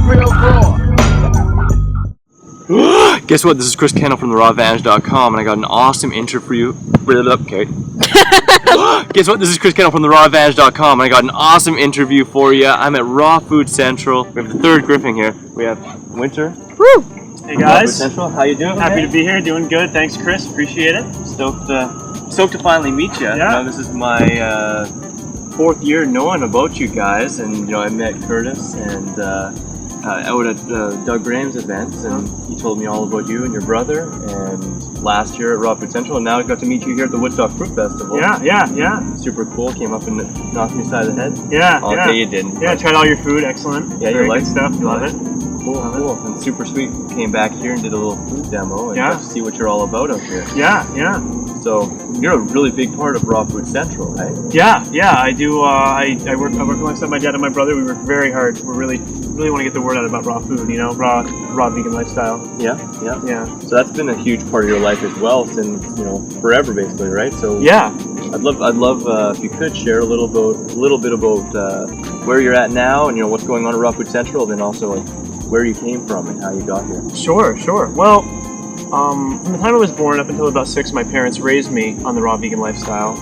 real raw. Guess what? This is Chris Kendall from therawvantage.com, and I got an awesome interview. Okay. Guess what? This is Chris Kendall from therawvantage.com, and I got an awesome interview for you. I'm at Raw Food Central. We have the third Griffin here. We have Winter. Woo! Raw Hey Food guys, Central. How you doing? happy to be here. Doing good. Thanks, Chris. Appreciate it. Stoked to finally meet you. Yeah. You know, this is my fourth year knowing about you guys, and you know I met Curtis and out at Doug Graham's events, and he told me all about you and your brother. And last year at Raw Food Central, and now I got to meet you here at the Woodstock Fruit Festival. Yeah. Super cool. Came up and knocked me side of the head. Yeah. Okay, you didn't. Yeah, tried all your food. Excellent. Yeah, you Very like good stuff. You love it. Cool. And super sweet. Came back here and did a little food demo and got to see what you're all about out here. Yeah. So you're a really big part of Raw Food Central, right? Yeah. I do. I work alongside my dad and my brother. We work very hard. We really want to get the word out about raw food. You know, raw vegan lifestyle. Yeah. So that's been a huge part of your life as well since forever, basically, right? So Yeah. I'd love if you could share a little bit about where you're at now and what's going on at Raw Food Central, then also like where you came from and how you got here. Sure. Well, from the time I was born up until about 6, my parents raised me on the raw vegan lifestyle.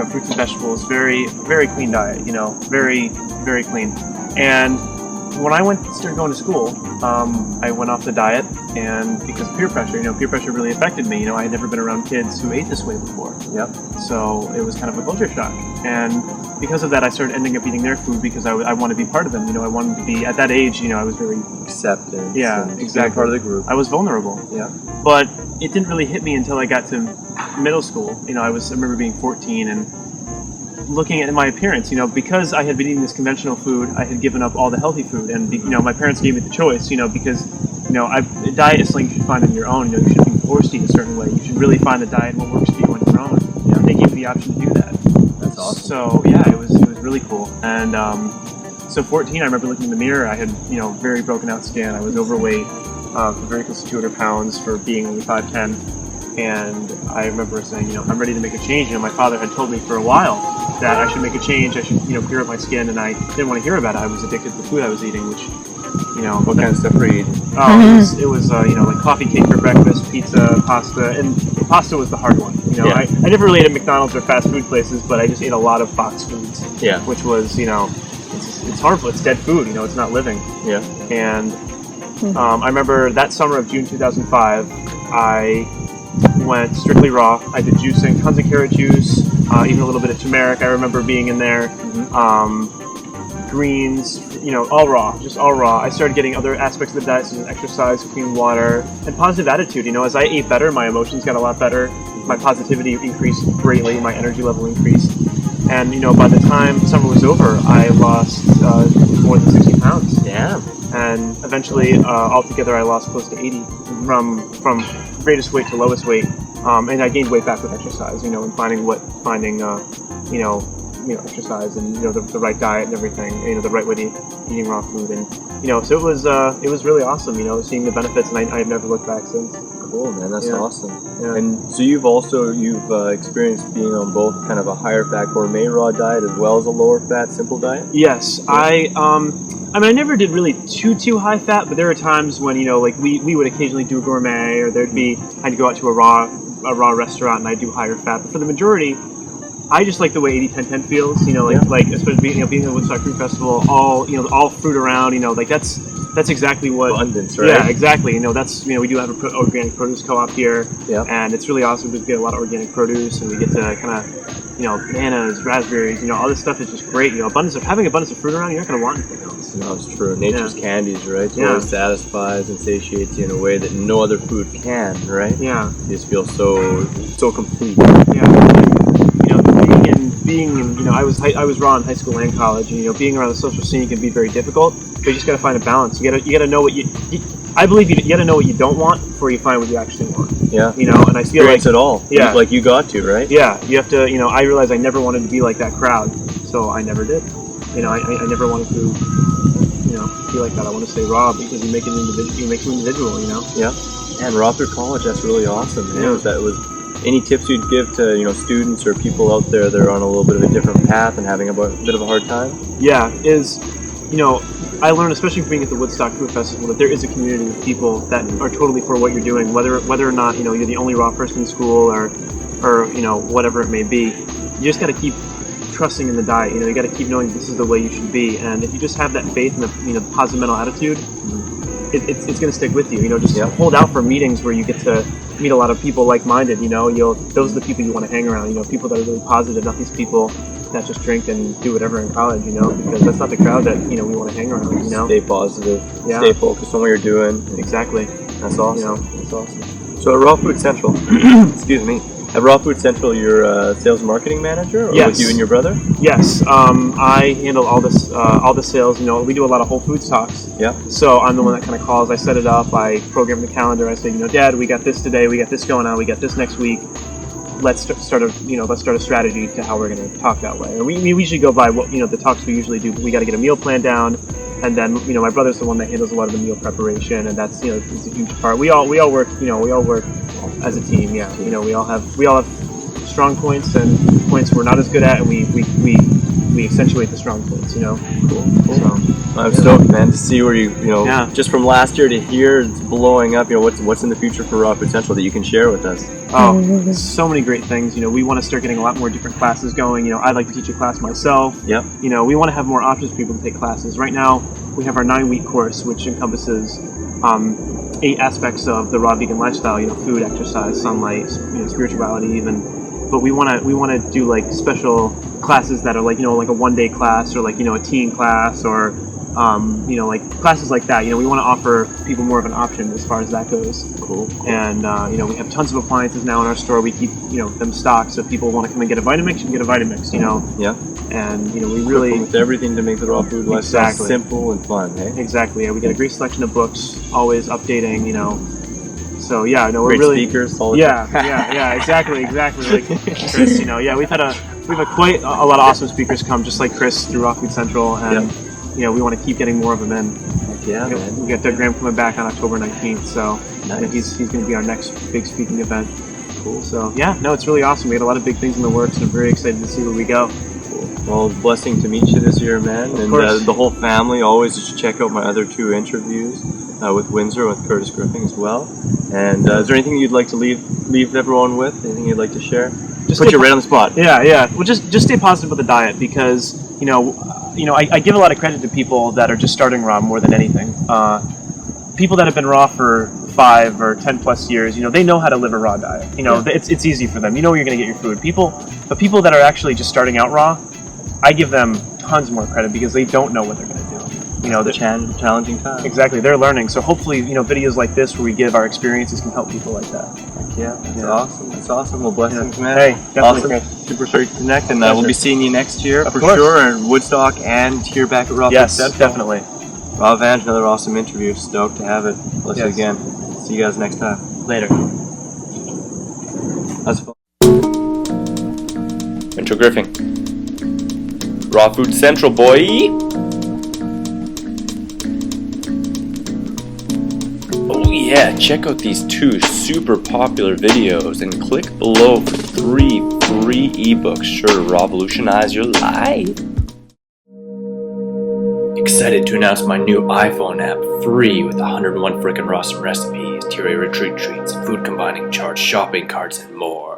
Fruits and vegetables, very, very clean diet. Very, very clean. And when I started going to school, I went off the diet, and because of peer pressure, peer pressure really affected me. I had never been around kids who ate this way before. Yep. So it was kind of a culture shock. And because of that, I started ending up eating their food because I wanted to be part of them. I wanted to be, at that age, I was very... Acceptance. Yeah, and exactly. Part of the group. I was vulnerable. Yeah. But it didn't really hit me until I got to middle school. I remember being 14 and looking at my appearance, because I had been eating this conventional food, I had given up all the healthy food, and my parents gave me the choice, because a diet is something you should find on your own. You shouldn't be forced to eat a certain way. You should really find the diet and what works for you on your own. They gave me the option to do that. That's awesome. So yeah, it was really cool. And so 14, I remember looking in the mirror. I had very broken out skin. I was overweight, very close to 200 pounds for being only 5'10". And I remember saying, I'm ready to make a change. My father had told me for a while that I should make a change. I should, clear up my skin, and I didn't want to hear about it. I was addicted to the food I was eating, which, What kind of stuff were you eating? It was like coffee cake for breakfast, pizza, pasta, and pasta was the hard one. I never really ate at McDonald's or fast food places, but I just ate a lot of box foods. Yeah. Which was, it's harmful. It's dead food. It's not living. Yeah. And I remember that summer of June 2005, I went strictly raw. I did juicing, tons of carrot juice, even a little bit of turmeric. I remember being in there. Greens, all raw, just all raw. I started getting other aspects of the diet, such as exercise, clean water, and positive attitude. As I ate better, my emotions got a lot better. My positivity increased greatly. My energy level increased. And, by the time summer was over, I lost more than 60 pounds. Damn. And eventually, altogether, I lost close to 80 from greatest weight to lowest weight. And I gained weight back with exercise, and finding exercise and the right diet and everything, the right way to eating raw food, and so it was really awesome, seeing the benefits, and I've never looked back since. Cool, man. That's awesome. Yeah. And so you've experienced being on both kind of a higher fat gourmet raw diet as well as a lower fat simple diet. Yes, I never did really too high fat, but there were times when we would occasionally do gourmet, or I'd go out to a raw restaurant and I'd do higher fat. But for the majority, I just like the way 80-10-10 feels. Like especially being at the Woodstock Fruit Festival, all fruit around. That's exactly what abundance, right? Yeah, exactly. That's we do have an organic produce co-op here, and it's really awesome to get a lot of organic produce, and we get to kind of bananas, raspberries, all this stuff is just great. Having abundance of fruit around, you're not going to want anything else. No, it's true. Nature's candies, right? It Yeah. always satisfies and satiates you in a way that no other food can, right? Yeah. You just feel so complete. Yeah. Being in, I was raw in high school and college, and being around the social scene can be very difficult. But you just got to find a balance. You got to know what I believe you got to know what you don't want before you find what you actually want. Yeah. And I feel like it all. Yeah. Like you got to, right? Yeah. You have to. I realized I never wanted to be like that crowd, so I never did. I never wanted to, be like that. I want to stay raw because you make an individual. You make you individual. Yeah. And raw through college. That's really awesome. Man. Yeah. That was. Any tips you'd give to students or people out there that are on a little bit of a different path and having a bit of a hard time? Yeah, is you know, I learned, especially from being at the Woodstock Food Festival, that there is a community of people that are totally for what you're doing, whether or not, you know, you're the only raw person in school or you know, whatever it may be. You just got to keep trusting in the diet. You know, you got to keep knowing this is the way you should be, and if you just have that faith and the, you know, positive mental attitude, it's going to stick with you. You know, just hold out for meetings where you get to meet a lot of people like-minded. You know, those are the people you want to hang around. You know, people that are really positive, not these people that just drink and do whatever in college. You know, because that's not the crowd that, you know, we want to hang around. You know, Stay positive. Yeah. Stay focused on what you're doing. Exactly. That's awesome. You know, That's awesome. So at Raw Food Central, excuse me. At Raw Food Central, you're a sales marketing manager, or Yes. with you and your brother? yes, I handle all the sales. You know, we do a lot of Whole Foods talks. Yeah. So I'm the one that kind of calls. I set it up. I program the calendar. I say, you know, Dad, we got this today. We got this going on. We got this next week. Let's start a strategy to how we're going to talk that way. And we usually go by what, you know, the talks we usually do. We got to get a meal plan down, and then, you know, my brother's the one that handles a lot of the meal preparation, and that's, you know, it's a huge part. We all work. You know, we all work as a team. Yeah. You know, we all have strong points and points we're not as good at, and we accentuate the strong points. You know. Cool. So, I'm stoked, man, to see where you know, Yeah. just from last year to here, it's blowing up. You know, what's in the future for Raw Food Central that you can share with us? oh, so many great things. You know, we want to start getting a lot more different classes going. You know, I'd like to teach a class myself. Yep. You know, we want to have more options for people to take classes. Right now, we have our 9-week course, which encompasses 8 aspects of the raw vegan lifestyle. You know, food, exercise, sunlight, you know, spirituality, even. But we want to do like special classes that are like, you know, like a 1-day class, or like, you know, a teen class, or you know, like classes like that. You know, we want to offer people more of an option as far as that goes. Cool. And you know, we have tons of appliances now in our store. We keep, you know, them stocked, so if people want to come and get a Vitamix, you can get a Vitamix. You know. Yeah. And you know, we really with everything to make the raw food lifestyle Exactly. simple and fun. Hey. exactly. Yeah, we get a great selection of books, always updating. You know. So yeah, no, we're Great really speakers. All the yeah, exactly. Like Chris, you know, yeah, we have quite a lot of awesome speakers come, just like Chris through Raw Food Central, and you know, we want to keep getting more of them in. Yeah, man. We got Doug Graham coming back on October 19th, so Nice. he's going to be our next big speaking event. Cool. So yeah, no, it's really awesome. We got a lot of big things in the works, and I'm very excited to see where we go. Well, blessing to meet you this year, man, and course. the whole family. Always just check out my other 2 interviews with Windsor, with Curtis Griffin as well. And is there anything you'd like to leave everyone with? Anything you'd like to share? Just Put stay you right on the spot. Yeah. Well, just stay positive with the diet, because you know, I give a lot of credit to people that are just starting raw more than anything. People that have been raw for 5 or 10 plus years, you know, they know how to live a raw diet. You know, it's easy for them. You know where you're going to get your food. But people that are actually just starting out raw, I give them tons more credit, because they don't know what they're going to do. You know, The challenging time. exactly, they're learning. So hopefully, you know, videos like this where we give our experiences can help people like that. Yeah, that's awesome. That's awesome. Well, blessings, man. Hey, definitely, awesome. Chris. Super stoked to connect, and Pleasure. we'll be seeing you next year Of for course. sure, in Woodstock and here back at Raw Food Yes, Central. definitely. Rob Vange, another awesome interview. Stoked to have it. Bless you Yes. again. See you guys next time. Later. That's fun. Winter Griffin. Raw Food Central, boy! Oh yeah, check out these 2 super popular videos and click below for 3 free ebooks sure to revolutionize your life. Excited to announce my new iPhone app, free with 101 frickin' awesome recipes, Terry retreat treats, food combining charts, shopping carts, and more.